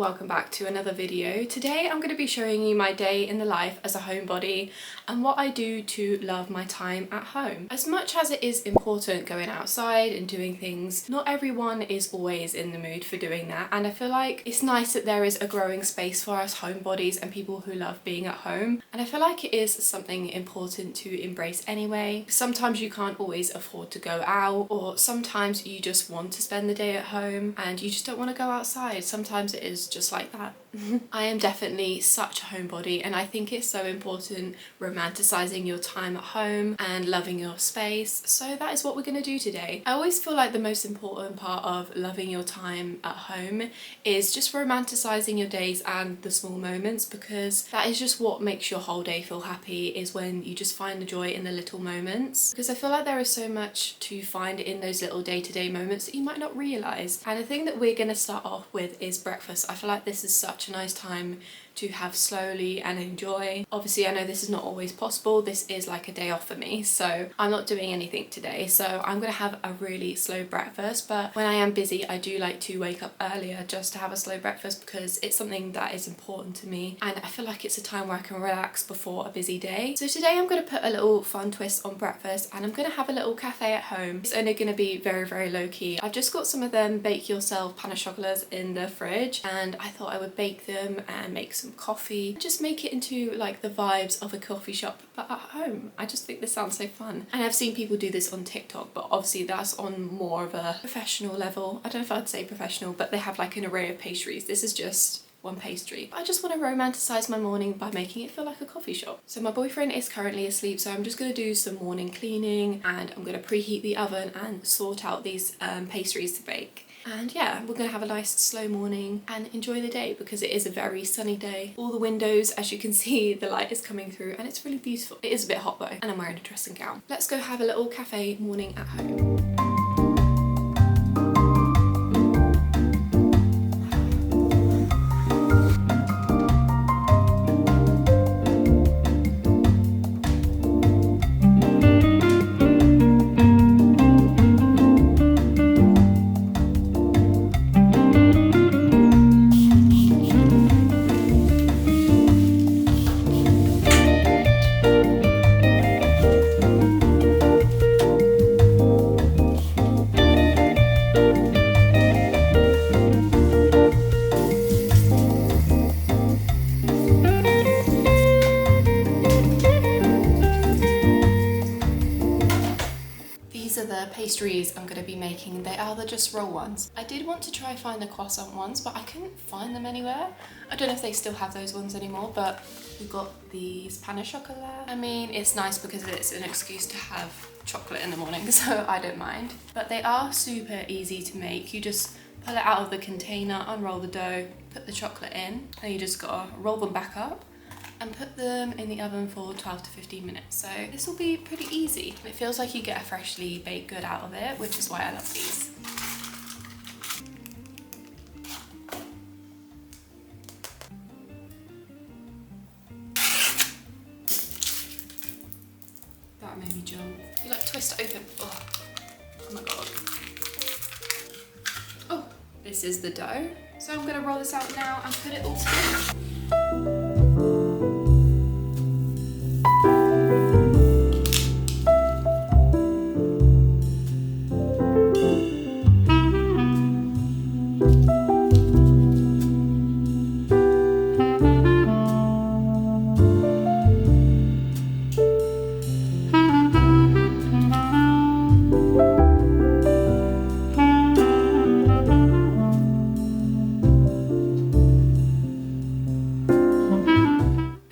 welcome back to another video. Today I'm going to be showing you my day in the life as a homebody and what I do to love my time at home. As much as it is important going outside and doing things, not everyone is always in the mood for doing that, and I feel like it's nice that there is a growing space for us homebodies and people who love being at home, and I feel like it is something important to embrace anyway. Sometimes you can't always afford to go out, or sometimes you just want to spend the day at home and you just don't want to go outside. Sometimes it is just like that. I am definitely such a homebody, and I think it's so important romanticizing your time at home and loving your space, so that is what we're going to do today. I always feel like the most important part of loving your time at home is just romanticizing your days and the small moments, because that is just what makes your whole day feel happy, is when you just find the joy in the little moments, because I feel like there is so much to find in those little day-to-day moments that you might not realize. And the thing that we're going to start off with is breakfast. I feel like this is such a nice time to have slowly and enjoy. Obviously I know this is not always possible, this is like a day off for me, so I'm not doing anything today, so I'm gonna have a really slow breakfast. But when I am busy I do like to wake up earlier just to have a slow breakfast, because it's something that is important to me and I feel like it's a time where I can relax before a busy day. So today I'm going to put a little fun twist on breakfast, and I'm going to have a little cafe at home. It's only going to be very, very low key. I've just got some of them bake yourself pain au chocolats in the fridge, and I thought I would bake them and make some coffee, just make it into like the vibes of a coffee shop but at home. I just think this sounds so fun, and I've seen people do this on TikTok, but obviously that's on more of a professional level. I don't know if I'd say professional, but they have like an array of pastries. This is just one pastry. I just want to romanticize my morning by making it feel like a coffee shop. So my boyfriend is currently asleep, so I'm just going to do some morning cleaning, and I'm going to preheat the oven and sort out these pastries to bake. And yeah, we're going to have a nice slow morning and enjoy the day, because it is a very sunny day. All the windows, as you can see, the light is coming through and it's really beautiful. It is a bit hot though, and I'm wearing a dressing gown. Let's go have a little cafe morning at home. Pastries I'm going to be making, they are the just roll ones. I did want to try find the croissant ones, but I couldn't find them anywhere. I don't know if they still have those ones anymore, but we've got these pain au chocolat. I mean, it's nice because it's an excuse to have chocolate in the morning, so I don't mind. But they are super easy to make. You just pull it out of the container, unroll the dough, put the chocolate in, and you just gotta roll them back up and put them in the oven for 12 to 15 minutes. So this will be pretty easy. It feels like you get a freshly baked good out of it, which is why I love these. That made me jump. You like twist it open. Oh, oh my god. Oh, this is the dough. So I'm gonna roll this out now and put it all together.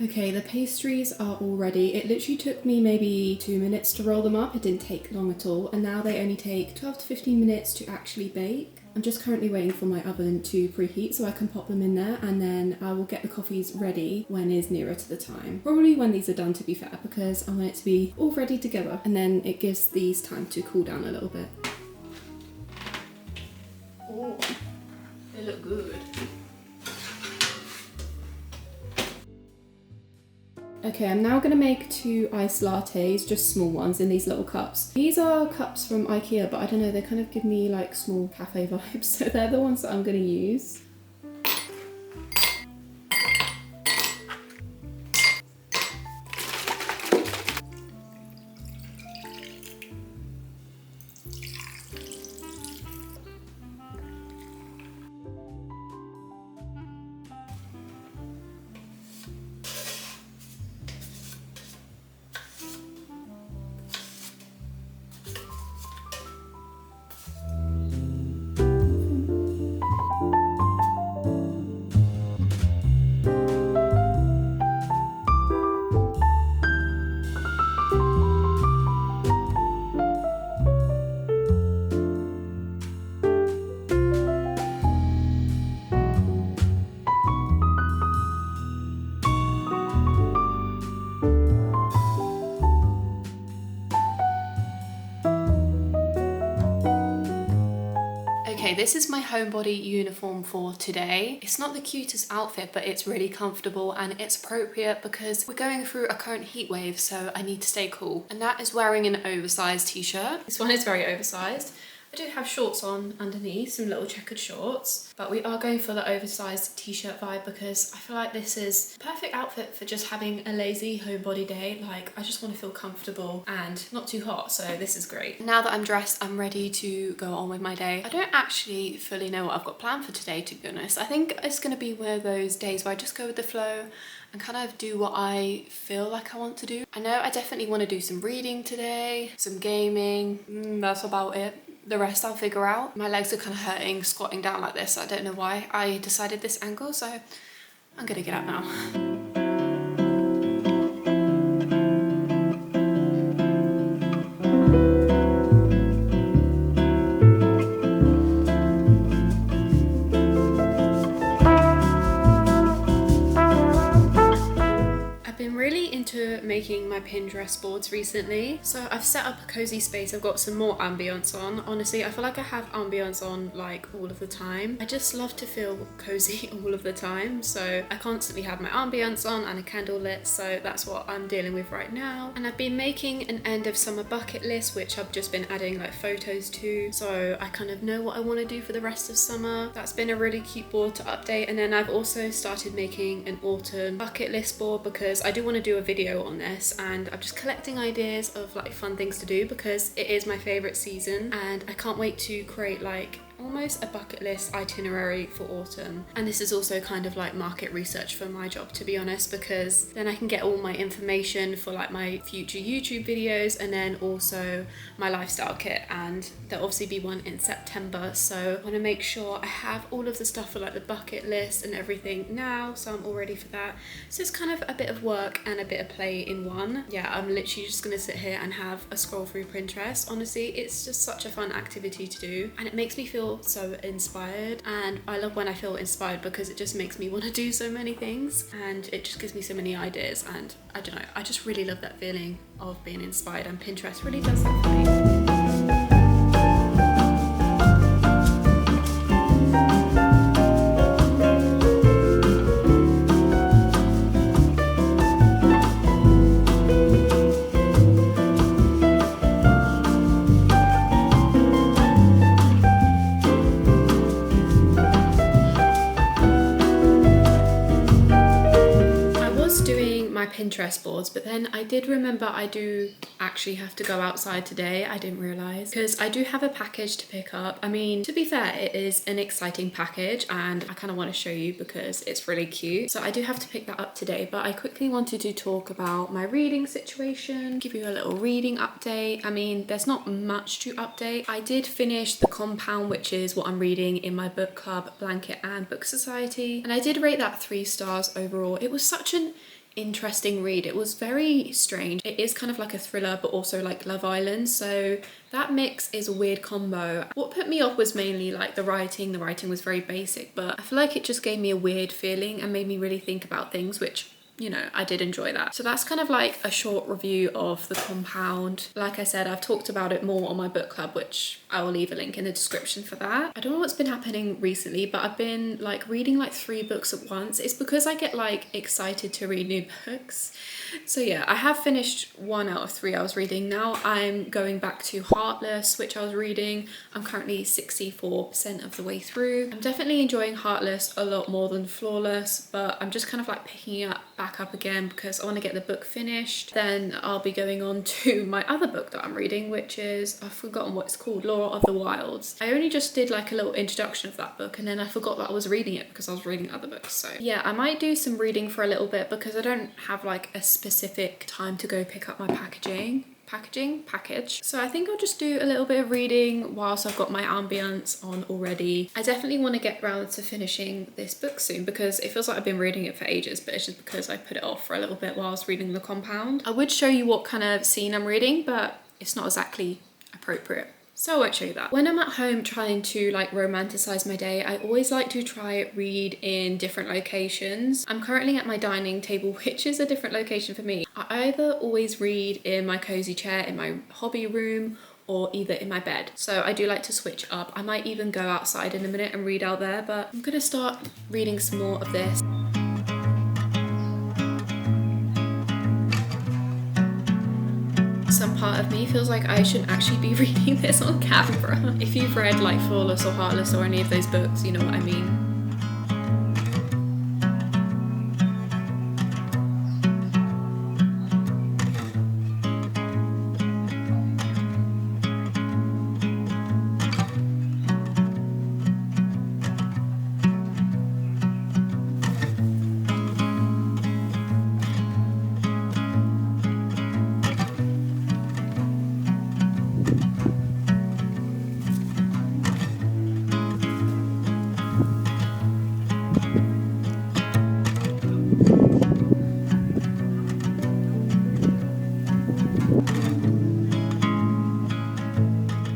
Okay, the pastries are all ready. It literally took me maybe 2 minutes to roll them up. It didn't take long at all, and now they only take 12 to 15 minutes to actually bake. I'm just currently waiting for my oven to preheat so I can pop them in there, and then I will get the coffees ready when it's nearer to the time. Probably when these are done, to be fair, because I want it to be all ready together, and then it gives these time to cool down a little bit. Oh, they look good. Okay, I'm now going to make 2 iced lattes, just small ones in these little cups. These are cups from IKEA, but I don't know, they kind of give me like small cafe vibes, so they're the ones that I'm going to use. Okay, this is my homebody uniform for today. It's not the cutest outfit, but it's really comfortable and it's appropriate because we're going through a current heat wave, so I need to stay cool. And that is wearing an oversized t-shirt. This one is very oversized. I do have shorts on underneath, some little checkered shorts, but we are going for the oversized t-shirt vibe because I feel like this is the perfect outfit for just having a lazy homebody day. Like, I just want to feel comfortable and not too hot, so this is great. Now that I'm dressed, I'm ready to go on with my day. I don't actually fully know what I've got planned for today, to be honest. I think it's going to be one of those days where I just go with the flow and kind of do what I feel like I want to do. I know I definitely want to do some reading today, some gaming, that's about it. The rest I'll figure out. My legs are kind of hurting squatting down like this. I don't know why I decided this angle, so I'm gonna get up now. Really into making my Pinterest boards recently, so I've set up a cozy space. I've got some more ambience on. Honestly, I feel like I have ambience on like all of the time. I just love to feel cozy all of the time, so I constantly have my ambience on and a candle lit, so that's what I'm dealing with right now. And I've been making an end of summer bucket list, which I've just been adding like photos to, so I kind of know what I want to do for the rest of summer. That's been a really cute board to update. And then I've also started making an autumn bucket list board because I do want to do a video on this, and I'm just collecting ideas of like fun things to do because it is my favorite season and I can't wait to create like almost a bucket list itinerary for autumn. And this is also kind of like market research for my job, to be honest, because then I can get all my information for like my future YouTube videos and then also my lifestyle kit, and there'll obviously be one in September, so I want to make sure I have all of the stuff for like the bucket list and everything now, so I'm all ready for that. So it's kind of a bit of work and a bit of play in one. Yeah, I'm literally just gonna sit here and have a scroll through Pinterest. Honestly, it's just such a fun activity to do and it makes me feel so inspired, and I love when I feel inspired because it just makes me want to do so many things and it just gives me so many ideas, and I don't know, I just really love that feeling of being inspired, and Pinterest really does that for me. Pinterest boards, but then I did remember I do actually have to go outside today. I didn't realize, because I do have a package to pick up. I mean, to be fair, it is an exciting package and I kind of want to show you because it's really cute. So I do have to pick that up today, but I quickly wanted to talk about my reading situation, give you a little reading update. I mean, there's not much to update. I did finish The Compound, which is what I'm reading in my book club, Blanket and Book Society, and I did rate that 3 stars overall. It was such an interesting read. It was very strange. It is kind of like a thriller but also like Love Island, so that mix is a weird combo. What put me off was mainly like the writing. The writing was very basic, but I feel like it just gave me a weird feeling and made me really think about things, which, you know, I did enjoy that. So that's kind of like a short review of The Compound. Like I said, I've talked about it more on my book club, which I will leave a link in the description for that. I don't know what's been happening recently, but I've been like reading like 3 books at once. It's because I get like excited to read new books. So yeah, I have finished 1 out of 3 I was reading. Now I'm going back to Heartless, which I was reading. I'm currently 64% of the way through. I'm definitely enjoying Heartless a lot more than Flawless, but I'm just kind of like picking it back up again because I want to get the book finished. Then I'll be going on to my other book that I'm reading, which is, I've forgotten what it's called, Law of the Wilds. I only just did like a little introduction of that book and then I forgot that I was reading it because I was reading other books. So yeah, I might do some reading for a little bit because I don't have like a specific time to go pick up my package. So I think I'll just do a little bit of reading whilst I've got my ambience on already. I definitely want to get round to finishing this book soon because it feels like I've been reading it for ages, but it's just because I put it off for a little bit while I was reading The Compound. I would show you what kind of scene I'm reading, but it's not exactly appropriate, so I won't show you that. When I'm at home trying to like romanticize my day, I always like to try read in different locations. I'm currently at my dining table, which is a different location for me. I either always read in my cozy chair in my hobby room, or either in my bed. So I do like to switch up. I might even go outside in a minute and read out there, but I'm gonna start reading some more of this. Some part of me feels like I shouldn't actually be reading this on camera. If you've read like Flawless or Heartless or any of those books, you know what I mean.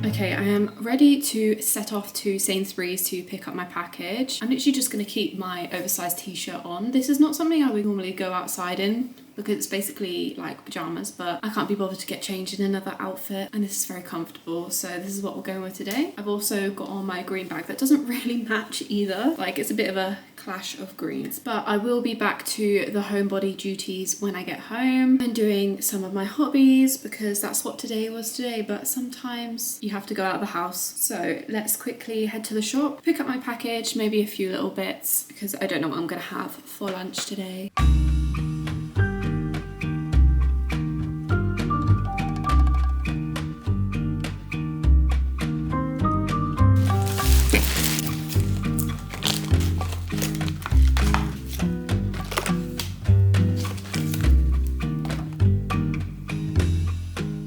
Okay, I am ready to set off to Sainsbury's to pick up my package. I'm literally just going to keep my oversized t-shirt on. This is not something I would normally go outside in because it's basically like pajamas, but I can't be bothered to get changed in another outfit, and this is very comfortable, so this is what we're going with today. I've also got on my green bag that doesn't really match either, like it's a bit of a clash of greens, but I will be back to the homebody duties when I get home and doing some of my hobbies because that's what today was today, but sometimes you have to go out of the house. So let's quickly head to the shop, pick up my package, maybe a few little bits because I don't know what I'm gonna have for lunch today.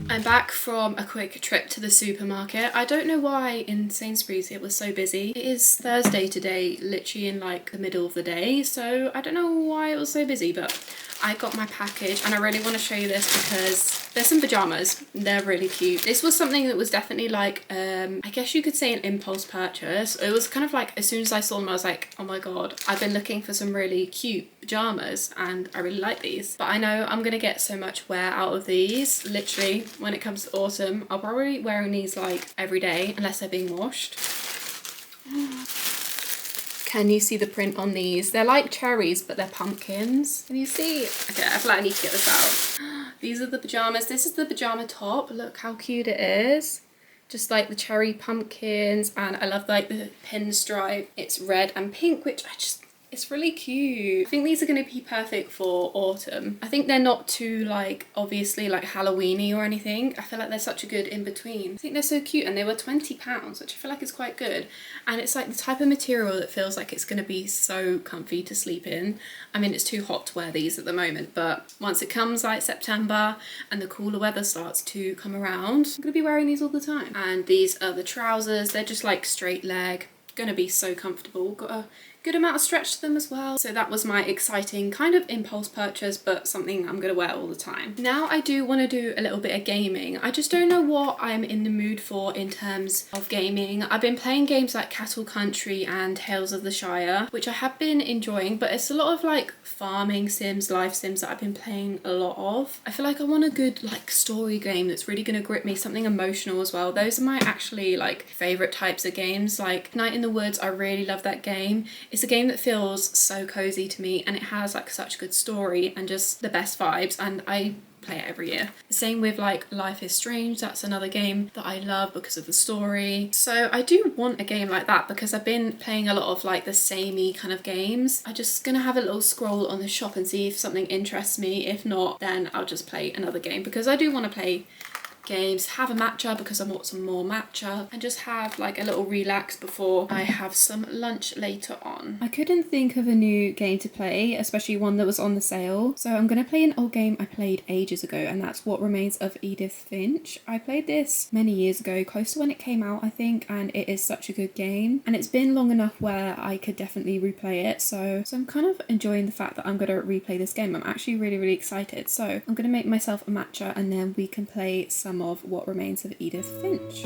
I'm back from a quick trip to the supermarket. I don't know why in Sainsbury's it was so busy. It is Thursday today, literally in like the middle of the day, so I don't know why it was so busy, but I got my package and I really want to show you this because there's some pajamas. They're really cute. This was something that was definitely like, I guess you could say an impulse purchase. It was kind of like, as soon as I saw them, I was like, oh my God, I've been looking for some really cute pajamas and I really like these. But I know I'm gonna get so much wear out of these. Literally, when it comes to autumn, I'll probably be wearing these like every day unless they're being washed. Can you see the print on these? They're like cherries, but they're pumpkins. Can you see? Okay, I feel like I need to get this out. These are the pajamas. This is the pajama top. Look how cute it is. Just like the cherry pumpkins, and I love like the pinstripe. It's red and pink, which it's really cute. I think these are going to be perfect for autumn. I think they're not too like obviously like Halloween-y or anything. I feel like they're such a good in-between. I think they're so cute, and they were £20, which I feel like is quite good. And it's like the type of material that feels like it's going to be so comfy to sleep in. I mean, it's too hot to wear these at the moment, but once it comes like September and the cooler weather starts to come around, I'm going to be wearing these all the time. And these are the trousers. They're just like straight leg. Going to be so comfortable. Got a good amount of stretch to them as well. So that was my exciting kind of impulse purchase, but something I'm gonna wear all the time. Now I do want to do a little bit of gaming. I just don't know what I'm in the mood for in terms of gaming. I've been playing games like Cattle Country and Tales of the Shire, which I have been enjoying, but it's a lot of like farming sims, life sims that I've been playing a lot of. I feel like I want a good like story game that's really gonna grip me, something emotional as well. Those are my actually like favorite types of games. Like Night in the Woods, I really love that game. It's a game that feels so cozy to me, and it has like such good story and just the best vibes, and I play it every year. The same with like Life is Strange. That's another game that I love because of the story. So I do want a game like that because I've been playing a lot of like the samey kind of games. I'm just gonna have a little scroll on the shop and see if something interests me. If not, then I'll just play another game because I do want to play games, have a matcha because I want some more matcha, and just have like a little relax before I have some lunch later on. I couldn't think of a new game to play, especially one that was on the sale, so I'm gonna play an old game I played ages ago, and that's What Remains of Edith Finch. I played this many years ago, close to when it came out I think, and it is such a good game, and it's been long enough where I could definitely replay it, so I'm kind of enjoying the fact that I'm gonna replay this game. I'm actually really excited, so I'm gonna make myself a matcha and then we can play some of What Remains of Edith Finch.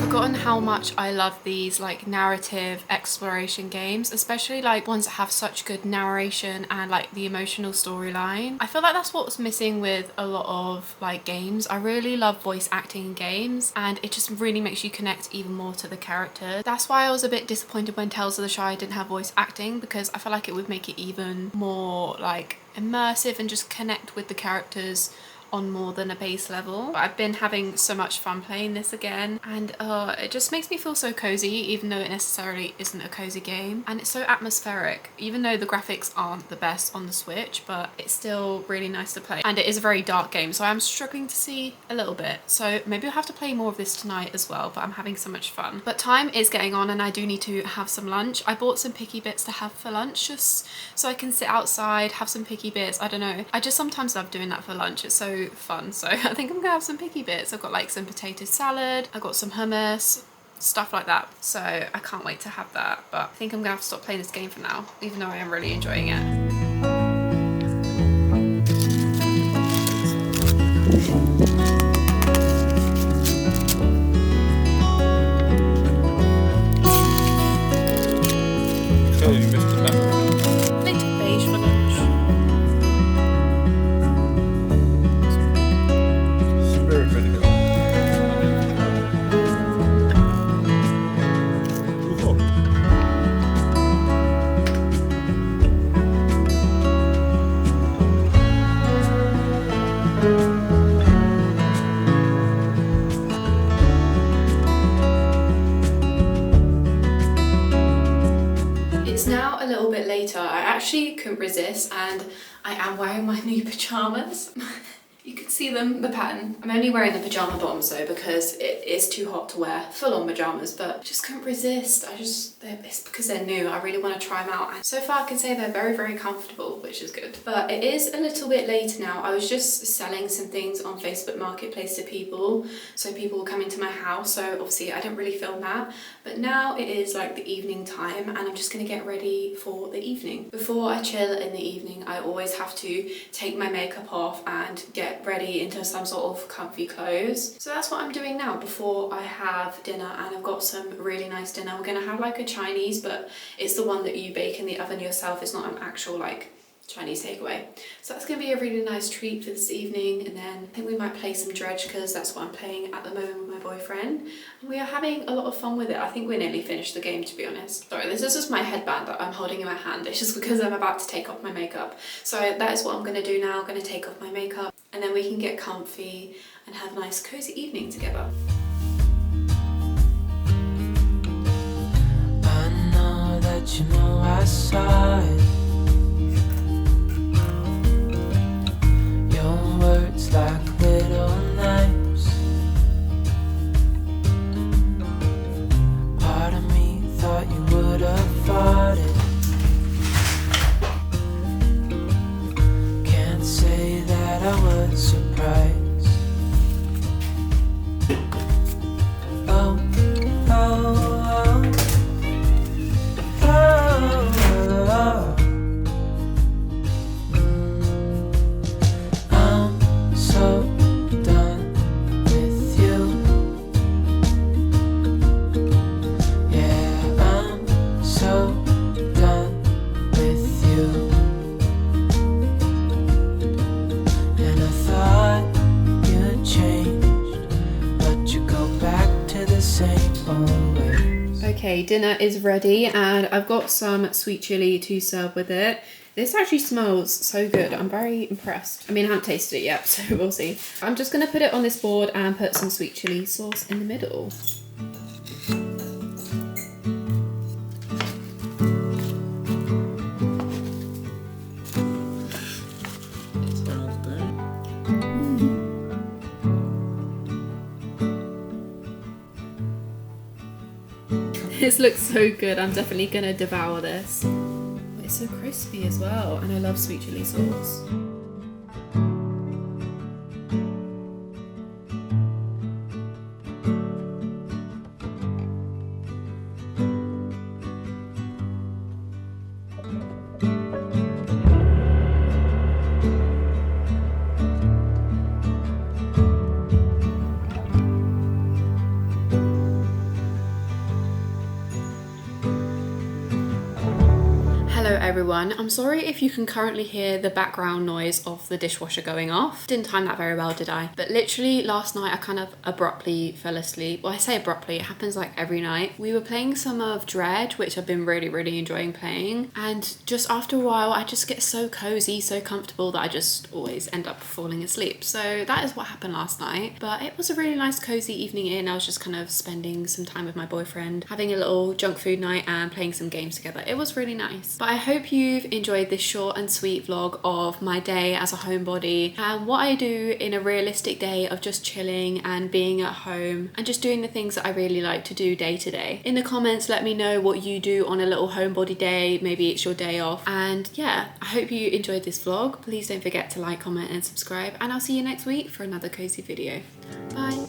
forgotten how much I love these like narrative exploration games, especially like ones that have such good narration and like the emotional storyline. I feel like that's what's missing with a lot of like games. I really love voice acting in games, and it just really makes you connect even more to the characters. That's why I was a bit disappointed when Tales of the Shire didn't have voice acting, because I feel like it would make it even more like immersive and just connect with the characters on more than a base level. But I've been having so much fun playing this again, and it just makes me feel so cozy, even though it necessarily isn't a cozy game. And it's so atmospheric, even though the graphics aren't the best on the Switch, but it's still really nice to play. And it is a very dark game, so I'm struggling to see a little bit, so maybe I'll have to play more of this tonight as well. But I'm having so much fun. But time is getting on and I do need to have some lunch. I bought some picky bits to have for lunch just so I can sit outside, have some picky bits. I don't know, I just sometimes love doing that for lunch. It's so fun. So I think I'm gonna have some picky bits. I've got like some potato salad, I've got some hummus, stuff like that. So I can't wait to have that. But I think I'm gonna have to stop playing this game for now, even though I am really enjoying it. I actually couldn't resist, and I am wearing my new pajamas. You can see them, the pattern. I'm only wearing the pajama bottoms though because it is too hot to wear full-on pajamas, but I just couldn't resist. It's because they're new. I really want to try them out. And so far I can say they're very, very comfortable, which is good. But it is a little bit later now. I was just selling some things on Facebook Marketplace to people, so people were coming to my house. So obviously I didn't really film that. But now it is like the evening time, and I'm just gonna get ready for the evening. Before I chill in the evening, I always have to take my makeup off and get ready into some sort of comfy clothes. So that's what I'm doing now before I have dinner, and I've got some really nice dinner. We're gonna have like a Chinese, but it's the one that you bake in the oven yourself. It's not an actual like Chinese takeaway. So that's gonna be a really nice treat for this evening. And then I think we might play some dredge, because that's what I'm playing at the moment with my boyfriend. And we are having a lot of fun with it. I think we're nearly finished the game, to be honest. Sorry, this is just my headband that I'm holding in my hand. It's just because I'm about to take off my makeup. So that is what I'm gonna do now. I'm gonna take off my makeup, and then we can get comfy and have a nice cozy evening together. I know that you know I saw it. Your words like little knives. Part of me thought you would have fought it. Can't say that I was surprised. Oh, oh, oh, oh, oh. I'm so done with you. Yeah, I'm so done with you. And I thought you'd changed, but you go back to the same old ways. Okay, dinner is ready, and I've got some sweet chili to serve with it. This actually smells so good. I'm very impressed. I mean, I haven't tasted it yet, so we'll see. I'm just gonna put it on this board and put some sweet chili sauce in the middle. This looks so good. I'm definitely gonna devour this. It's so crispy as well, and I love sweet chili sauce. everyone. I'm sorry if you can currently hear the background noise of the dishwasher going off. Didn't time that very well, did I? But literally last night I kind of abruptly fell asleep. Well, I say abruptly, it happens like every night. We were playing some of Dread, which I've been really enjoying playing. And just after a while, I just get so cozy, so comfortable that I just always end up falling asleep. So that is what happened last night. But it was a really nice cozy evening in. I was just kind of spending some time with my boyfriend, having a little junk food night and playing some games together. It was really nice. But I hope you've enjoyed this short and sweet vlog of my day as a homebody and what I do in a realistic day of just chilling and being at home and just doing the things that I really like to do day to day. In the comments, let me know what you do on a little homebody day. Maybe it's your day off. And yeah, I hope you enjoyed this vlog. Please don't forget to like, comment and subscribe, and I'll see you next week for another cozy video. Bye.